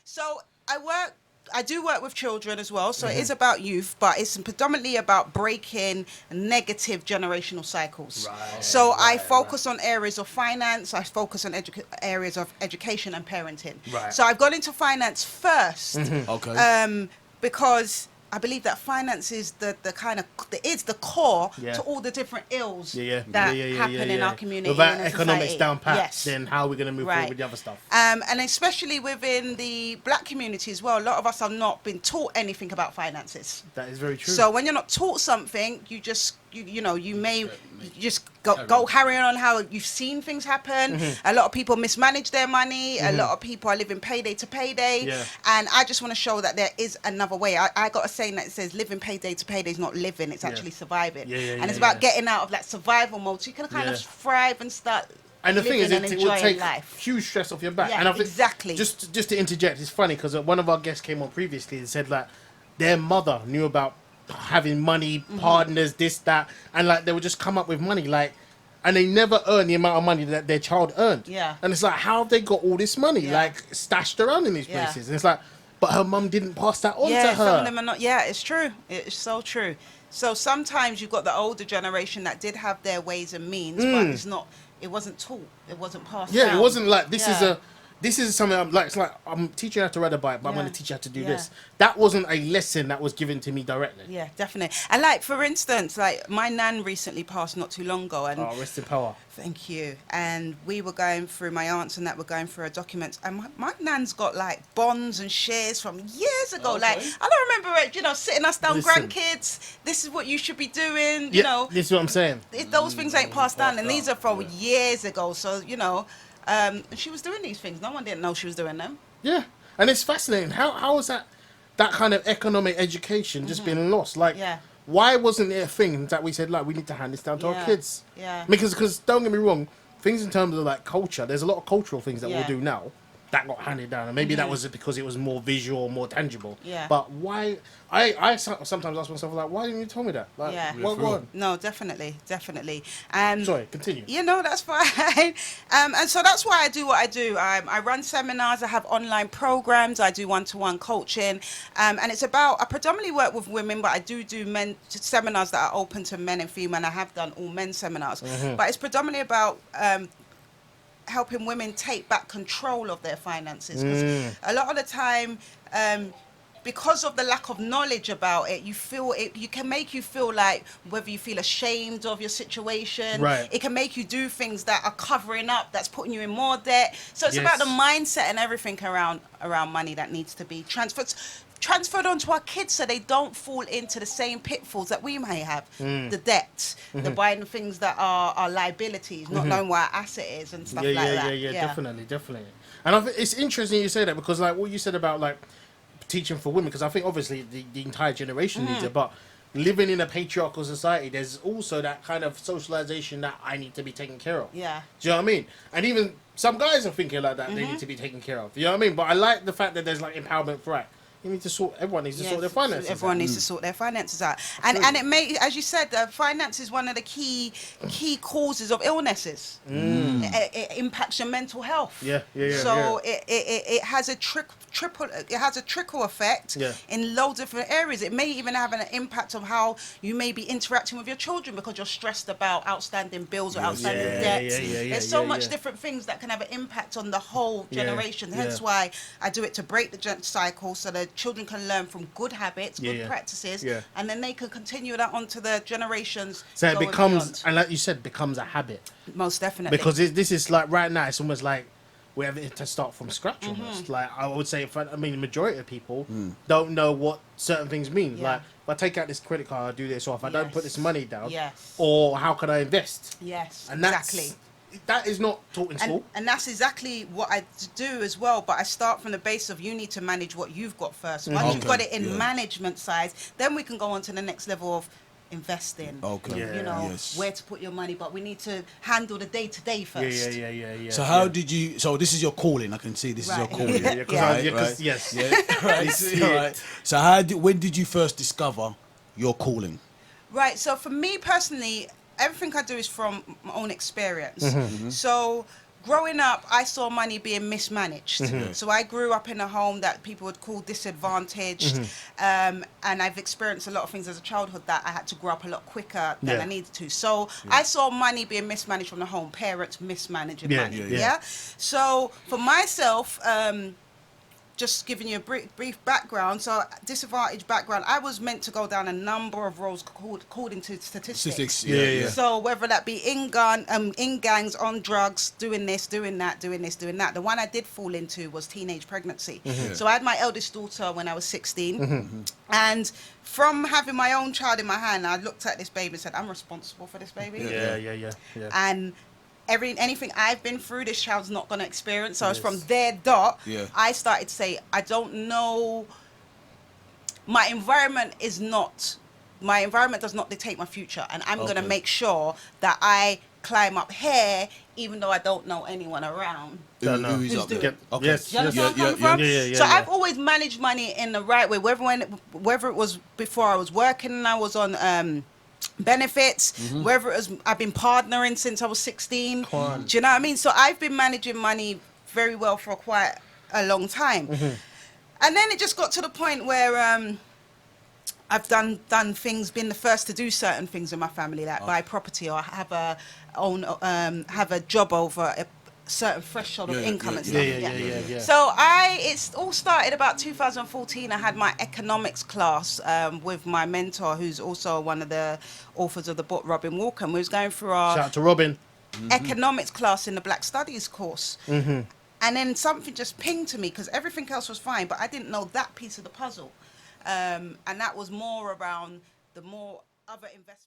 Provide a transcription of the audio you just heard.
So I do work with children as well, so it is about youth, but it's predominantly about breaking negative generational cycles. So I focus on areas of finance, I focus on areas of education and parenting. So I've gone into finance first, because I believe that finance is the kind of it's the core to all the different ills that happen in our community. Without and economics society. down pat, then how are we going to move forward with the other stuff? And especially within the black community as well, a lot of us have not been taught anything about finances. That is very true. So when you're not taught something, you just you may just go carrying on how you've seen things happen. A lot of people mismanage their money. A lot of people are living payday to payday. And I just want to show that there is another way. I got a saying that says living payday to payday is not living, it's actually surviving. And it's about getting out of that survival mode so you can kind of thrive and start. And the thing is, it will take life. huge stress off your back. Yeah, and I think exactly. Just to interject, it's funny because one of our guests came on previously and said like their mother knew about having money, partners, this, that, and like they would just come up with money like, and they never earn the amount of money that their child earned. And it's like, how have they got all this money like stashed around in these places? And it's like, but her mum didn't pass that on to her. Some of them are not. Yeah, it's true. It's so true. So sometimes you've got the older generation that did have their ways and means, but it's not. It wasn't taught. It wasn't passed down. It wasn't like this is something it's like I'm teaching you how to ride a bike, but I'm going to teach you how to do this. That wasn't a lesson that was given to me directly. Yeah, definitely. And like for instance, like my nan recently passed not too long ago, and rest in power. Thank you. And we were going through, my aunts and that were going through her documents, and my nan's got like bonds and shares from years ago. Like I don't remember it, sitting us down, grandkids. This is what you should be doing. You know, this is what I'm saying. Those things ain't passed down, and these are from years ago. So she was doing these things. No one didn't know she was doing them. Yeah, and it's fascinating. How was that kind of economic education just been lost? Like, why wasn't it a thing that we said like we need to hand this down to our kids? Because don't get me wrong, things in terms of like culture, there's a lot of cultural things that we'll do now that got handed down, and maybe that was because it was more visual, more tangible. But why? I sometimes ask myself like, why didn't you tell me that? Like, what? No, definitely. Sorry, continue. That's fine. And so that's why I do what I do. I run seminars. I have online programs. I do one-to-one coaching, and it's about. I predominantly work with women, but I do men seminars that are open to men and female. And I have done all men seminars, but it's predominantly about. Helping women take back control of their finances, because a lot of the time because of the lack of knowledge about it, you can make you feel like whether you feel ashamed of your situation, it can make you do things that are covering up, that's putting you in more debt. So it's about the mindset and everything around money that needs to be transferred onto our kids so they don't fall into the same pitfalls that we may have. The debts, the buying things that are liabilities, not knowing what our asset is and stuff like that. Yeah, definitely. And I think it's interesting you say that, because like what you said about like teaching for women, because I think obviously the entire generation needs it, but living in a patriarchal society, there's also that kind of socialization that I need to be taken care of. Yeah. Do you know what I mean? And even some guys are thinking like that, they need to be taken care of. You know what I mean? But I like the fact that there's like empowerment for it. Everyone needs to sort their finances out. Everyone needs to sort their finances out. And it may, as you said, finance is one of the key causes of illnesses. It impacts your mental health. So it has a trickle effect in loads of different areas. It may even have an impact on how you may be interacting with your children because you're stressed about outstanding bills or outstanding debts. There's so much different things that can have an impact on the whole generation. Hence why I do it, to break the cycle so that children can learn from good habits, good practices, and then they can continue that onto the generations. So it becomes, and like you said, becomes a habit. Most definitely. Because this is like right now, it's almost like we have to start from scratch almost. Like I would say, the majority of people don't know what certain things mean. Like if I take out this credit card, I do this, or if I don't put this money down, or how can I invest? And exactly. That is not taught in school. And that's exactly what I do as well. But I start from the base of you need to manage what you've got first. Once you've got it in management side, then we can go on to the next level of investing. Where to put your money. But we need to handle the day-to-day first. So how did you... So this is your calling. I can see this is your calling. Right. So when did you first discover your calling? Right. So for me personally... everything I do is from my own experience. So growing up, I saw money being mismanaged. So I grew up in a home that people would call disadvantaged, and I've experienced a lot of things as a childhood that I had to grow up a lot quicker than I needed to. So I saw money being mismanaged from the home, parents mismanaging money. So for myself, just giving you a brief background, so disadvantaged background, I was meant to go down a number of roles according to statistics. So whether that be in gangs, on drugs, doing this, doing that, doing this, doing that. The one I did fall into was teenage pregnancy. So I had my eldest daughter when I was 16, and from having my own child in my hand, I looked at this baby and said, I'm responsible for this baby. And anything I've been through, this child's not going to experience. So it's from there I started to say, I don't know, my environment does not dictate my future, and I'm going to make sure that I climb up here even though I don't know anyone around. Who's up there? So I've always managed money in the right way, whether it was before I was working and I was on benefits, whether it was I've been partnering since I was 16. Do you know what I mean? So I've been managing money very well for quite a long time. And then it just got to the point where I've done things, been the first to do certain things in my family, like buy property or have a job over a certain threshold of income and stuff. So it's all started about 2014. I had my economics class with my mentor, who's also one of the authors of the book, Robin Walker. And we was going through our shout out to Robin economics class in the Black Studies course. And then something just pinged to me, because everything else was fine, but I didn't know that piece of the puzzle. And that was more around the more other investments.